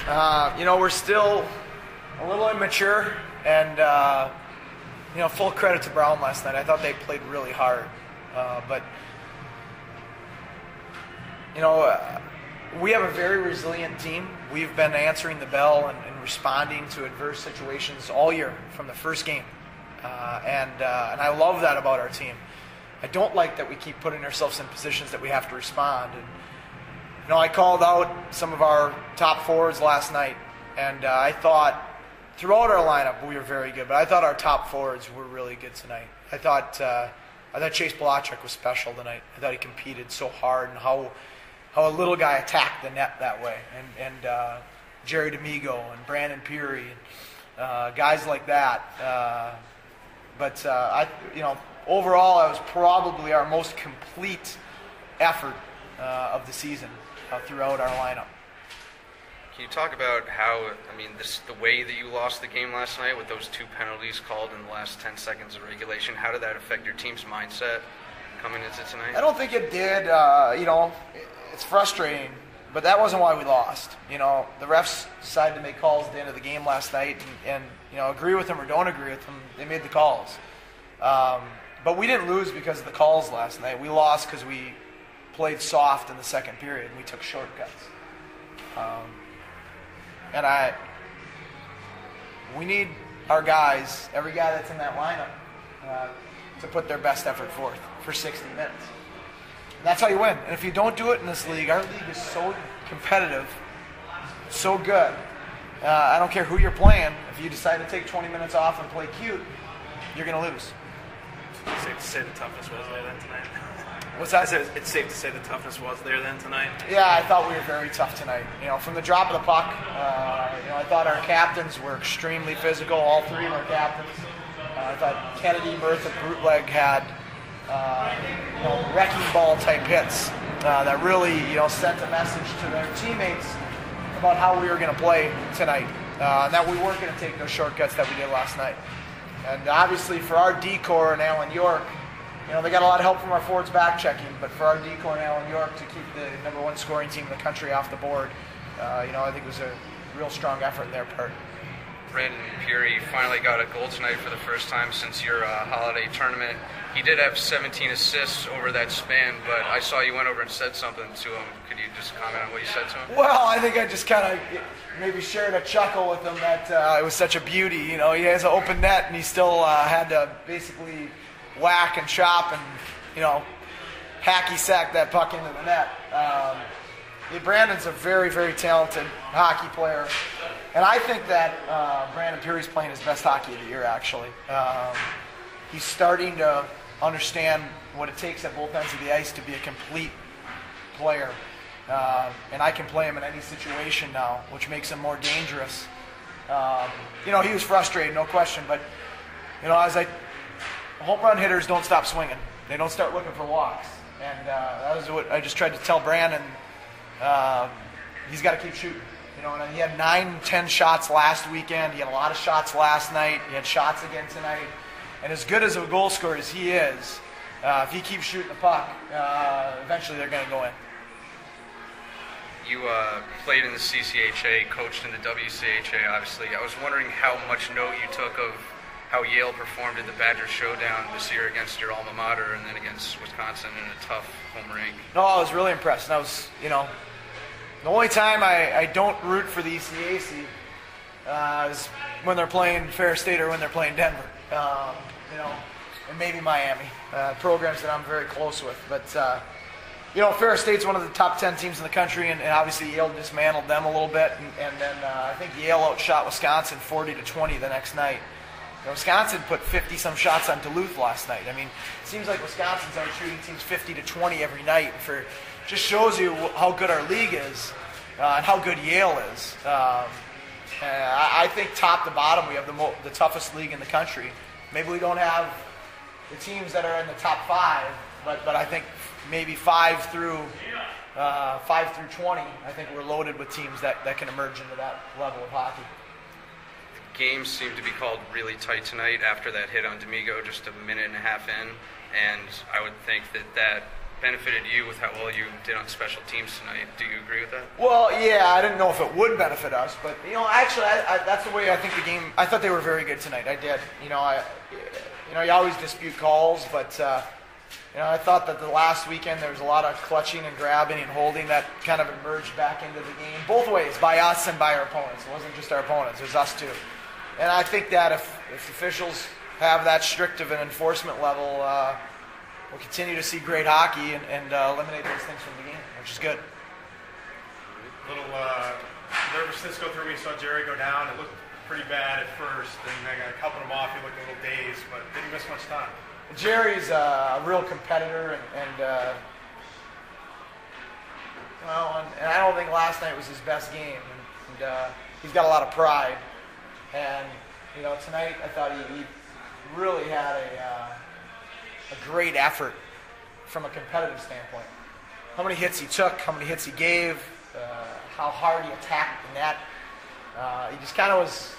We're still a little immature, and full credit to Brown last night. I thought they played really hard, but we have a very resilient team. We've been answering the bell and responding to adverse situations all year from the first game, and I love that about our team. I don't like that we keep putting ourselves in positions that we have to respond. And I called out some of our top forwards last night, and I thought throughout our lineup we were very good, but I thought our top forwards were really good tonight. I thought Chase Polacek was special tonight. I thought he competed so hard, and how a little guy attacked the net that way, and Jerry D'Amigo and Brandon Peary, and guys like that. But overall, I was probably our most complete effort of the season throughout our lineup. Can you talk about how, the way that you lost the game last night with those 2 penalties called in the last 10 seconds of regulation, how did that affect your team's mindset coming into tonight? I don't think it did. It's frustrating, but that wasn't why we lost. The refs decided to make calls at the end of the game last night, and agree with them or don't agree with them, they made the calls. But we didn't lose because of the calls last night. We lost because we played soft in the second period, and we took shortcuts. We need our guys, every guy that's in that lineup, to put their best effort forth for 60 minutes. And that's how you win. And if you don't do it in this league, our league is so competitive, so good. I don't care who you're playing. If you decide to take 20 minutes off and play cute, you're going to lose. It's safe to say the toughness was there then tonight. What's that? It's safe to say the toughness was there then tonight. Yeah, I thought we were very tough tonight. From the drop of the puck, I thought our captains were extremely physical. All 3 of our captains. I thought Kennedy, Murtha, Brutleg had wrecking ball type hits that really sent a message to their teammates about how we were going to play tonight, and that we weren't going to take those shortcuts that we did last night. And obviously for our D-core and Alan York, they got a lot of help from our forwards back checking, but for our D-core and Alan York to keep the #1 scoring team in the country off the board, I think it was a real strong effort on their part. Brandon Peary finally got a goal tonight for the first time since your holiday tournament. He did have 17 assists over that span, but I saw you went over and said something to him. Could you just comment on what you said to him? Well, I think I just kind of maybe shared a chuckle with him that it was such a beauty. He has an open net, and he still had to basically whack and chop and, hacky sack that puck into the net. Brandon's a very, very talented hockey player. And I think that Brandon Peary's playing his best hockey of the year, actually. He's starting to understand what it takes at both ends of the ice to be a complete player. And I can play him in any situation now, which makes him more dangerous. He was frustrated, no question. But, home run hitters don't stop swinging. They don't start looking for walks. And that was what I just tried to tell Brandon. He's got to keep shooting. And he had 9-10 shots last weekend. He had a lot of shots last night. He had shots again tonight. And as good as a goal scorer as he is, if he keeps shooting the puck, eventually they're going to go in. You played in the CCHA, coached in the WCHA, obviously. I was wondering how much note you took of how Yale performed in the Badger Showdown this year against your alma mater and then against Wisconsin in a tough home rink. No, I was really impressed. And I was, the only time I don't root for the ECAC is when they're playing Ferris State or when they're playing Denver, and maybe Miami, programs that I'm very close with. But, Ferris State's one of the top 10 teams in the country, and obviously Yale dismantled them a little bit. And then I think Yale outshot Wisconsin 40-20 the next night. Wisconsin put 50-some shots on Duluth last night. It seems like Wisconsin's out shooting teams 50-20 every night. Just shows you how good our league is and how good Yale is. I think top to bottom we have the toughest league in the country. Maybe we don't have the teams that are in the top 5, but I think maybe 5 through 20, I think we're loaded with teams that can emerge into that level of hockey. Games seemed to be called really tight tonight after that hit on D'Amigo just a minute and a half in, and I would think that benefited you with how well you did on special teams tonight. Do you agree with that? Well, yeah, I didn't know if it would benefit us, but actually, that's the way I think the game. I thought they were very good tonight. I did. You always dispute calls, but I thought that the last weekend there was a lot of clutching and grabbing and holding that kind of emerged back into the game, both ways, by us and by our opponents. It wasn't just our opponents; it was us too. And I think that if officials have that strict of an enforcement level, we'll continue to see great hockey and eliminate those things from the game, which is good. Little nervousness go through. We saw Jerry go down. It looked pretty bad at first, and then helping him off, he looked a little dazed, but didn't miss much time. Jerry's a real competitor, and I don't think last night was his best game. And he's got a lot of pride, and tonight I thought he really had a great effort from a competitive standpoint. How many hits he took, how many hits he gave, how hard he attacked the net. He just kind of was.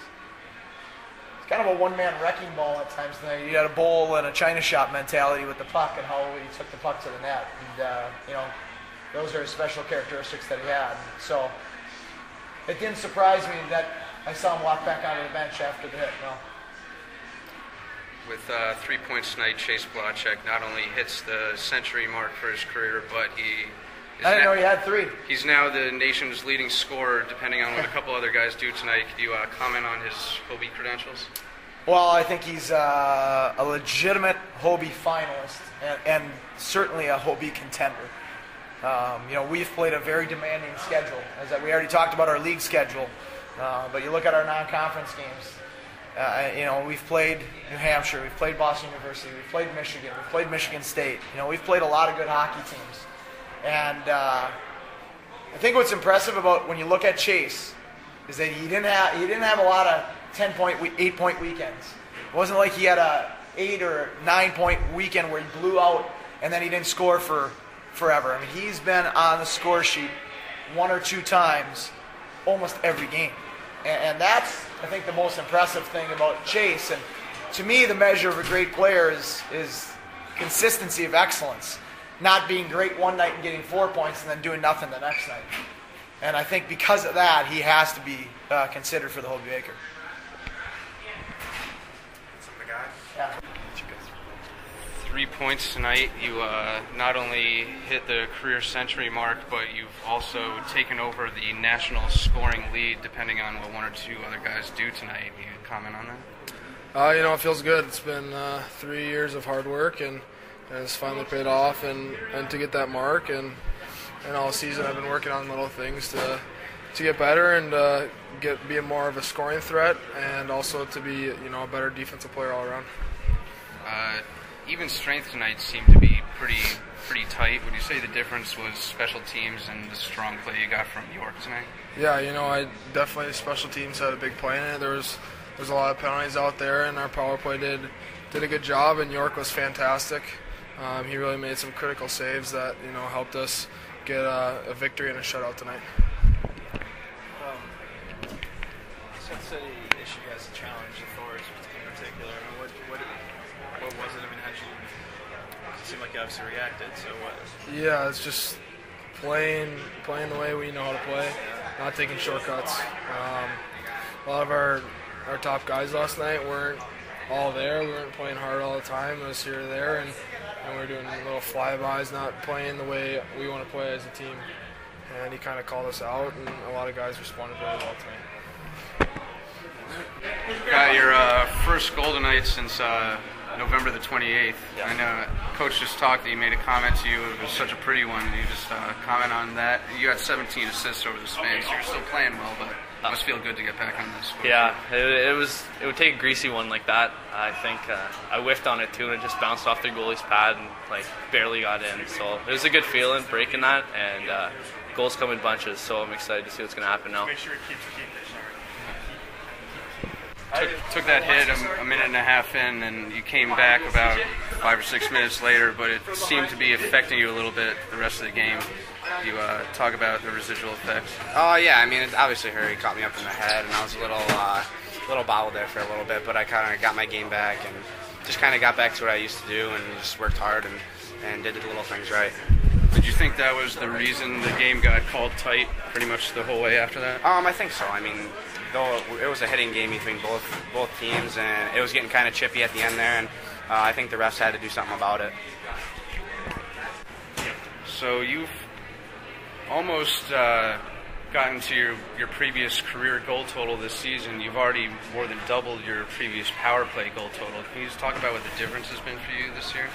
It's kind of a one-man wrecking ball at times tonight. He had a bowl and a china shop mentality with the puck and how he took the puck to the net. And, those are special characteristics that he had. So it didn't surprise me that I saw him walk back onto the bench after the hit. No. With 3 points tonight, Chase Polacek not only hits the century mark for his career, but I didn't know he had 3. He's now the nation's leading scorer, depending on what a couple other guys do tonight. Could you comment on his Hobie credentials? Well, I think he's a legitimate Hobie finalist and certainly a Hobie contender. We've played a very demanding schedule. We already talked about our league schedule, but you look at our non-conference games. We've played New Hampshire, we've played Boston University, we've played Michigan, we've played Michigan State. We've played a lot of good hockey teams. And I think what's impressive about when you look at Chase is that he didn't have a lot of 10-point, 8-point weekends. It wasn't like he had a 8 or 9-point weekend where he blew out and then he didn't score for forever. I mean, he's been on the score sheet 1 or 2 times almost every game. And that's, I think, the most impressive thing about Chase. And to me, the measure of a great player is consistency of excellence. Not being great one night and getting 4 points and then doing nothing the next night. And I think because of that, he has to be considered for the Hobie Baker. Yeah. 3 points tonight. You not only hit the career century mark, but you've also taken over the national scoring lead, depending on what 1 or 2 other guys do tonight. Can you comment on that? It feels good. It's been 3 years of hard work, and it's finally paid off. And to get that mark, and all season I've been working on little things to get better and be more of a scoring threat, and also to be a better defensive player all around. Even strength tonight seemed to be pretty tight. Would you say the difference was special teams and the strong play you got from York tonight? Yeah, I definitely special teams had a big play in it. There's a lot of penalties out there, and our power play did a good job, and York was fantastic. He really made some critical saves that helped us get a victory and a shutout tonight. Seth said he issued you guys a challenge, the Thors in particular. I mean, what was it? I mean, it seemed like you obviously reacted. So what? Yeah, it's just playing the way we know how to play, not taking shortcuts. A lot of our top guys last night weren't all there. We weren't playing hard all the time. It was here or there, and we were doing little flybys, not playing the way we want to play as a team. And he kind of called us out, and a lot of guys responded very well tonight. Got your first goal tonight since November the 28th. Yeah. I know Coach just talked that he made a comment to you. It was such a pretty one. Can you just comment on that? You had 17 assists over the span, so you're still playing well, but it must feel good to get back on this. Yeah, it would take a greasy one like that. I think I whiffed on it too, and it just bounced off the goalie's pad and barely got in. So it was a good feeling breaking that, and goals come in bunches. So I'm excited to see what's going to happen now. Make sure it keeps Took that hit a minute and a half in, and you came back about 5 or 6 minutes later, but it seemed to be affecting you a little bit the rest of the game. You talk about the residual effects. Oh yeah, I mean, it obviously hurt. He caught me up in the head, and I was a little bobbled there for a little bit, but I kind of got my game back and just kind of got back to what I used to do and just worked hard and and did the little things right. Did you think that was the reason the game got called tight pretty much the whole way after that? I think so. I mean, though it was a hitting game between both teams, and it was getting kind of chippy at the end there, and I think the refs had to do something about it. So you've almost gotten to your previous career goal total this season. You've already more than doubled your previous power play goal total. Can you just talk about what the difference has been for you this year?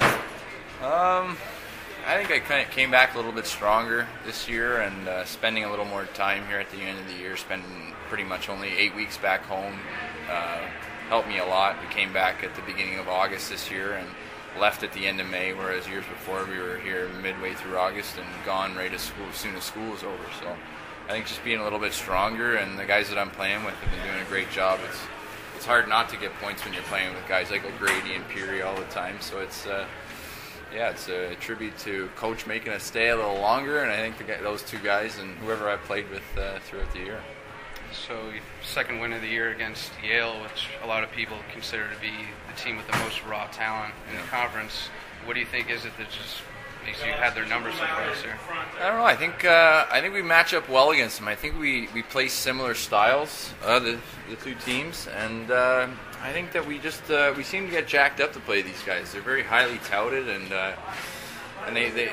I think I kind of came back a little bit stronger this year, and spending a little more time here at the end of the year, spending pretty much only 8 weeks back home, helped me a lot. We came back at the beginning of August this year and left at the end of May, whereas years before we were here midway through August and gone right as soon as school was over. So I think just being a little bit stronger, and the guys that I'm playing with have been doing a great job. It's hard not to get points when you're playing with guys like O'Grady and Peary all the time. So it's a tribute to Coach making us stay a little longer, and I think those two guys and whoever I played with throughout the year. So, second win of the year against Yale, which a lot of people consider to be the team with the most raw talent in the conference. What do you think is it that just makes you had their numbers so far this year? I don't know. I think we match up well against them. I think we play similar styles, the two teams, and I think that we just we seem to get jacked up to play these guys. They're very highly touted, and they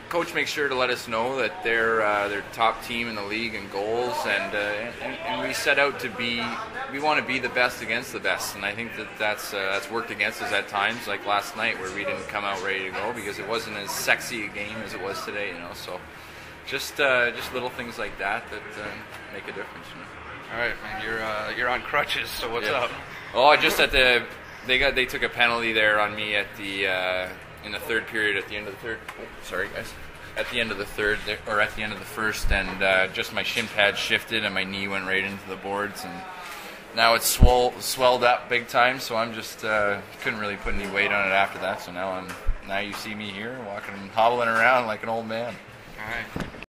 Coach makes sure to let us know that they're top team in the league in goals, and we set out to be. We want to be the best against the best, and I think that's worked against us at times, like last night where we didn't come out ready to go because it wasn't as sexy a game as it was today, you know. So just little things like that make a difference, you know. All right, man. You're on crutches, so what's up? Oh, just they took a penalty there on me at the in the third period at the end of the third. Oh, sorry, guys. At the end of the third, or at the end of the first, and just my shin pad shifted and my knee went right into the boards, and now it's swelled up big time. So I'm just couldn't really put any weight on it after that. So now you see me here walking and hobbling around like an old man. All right.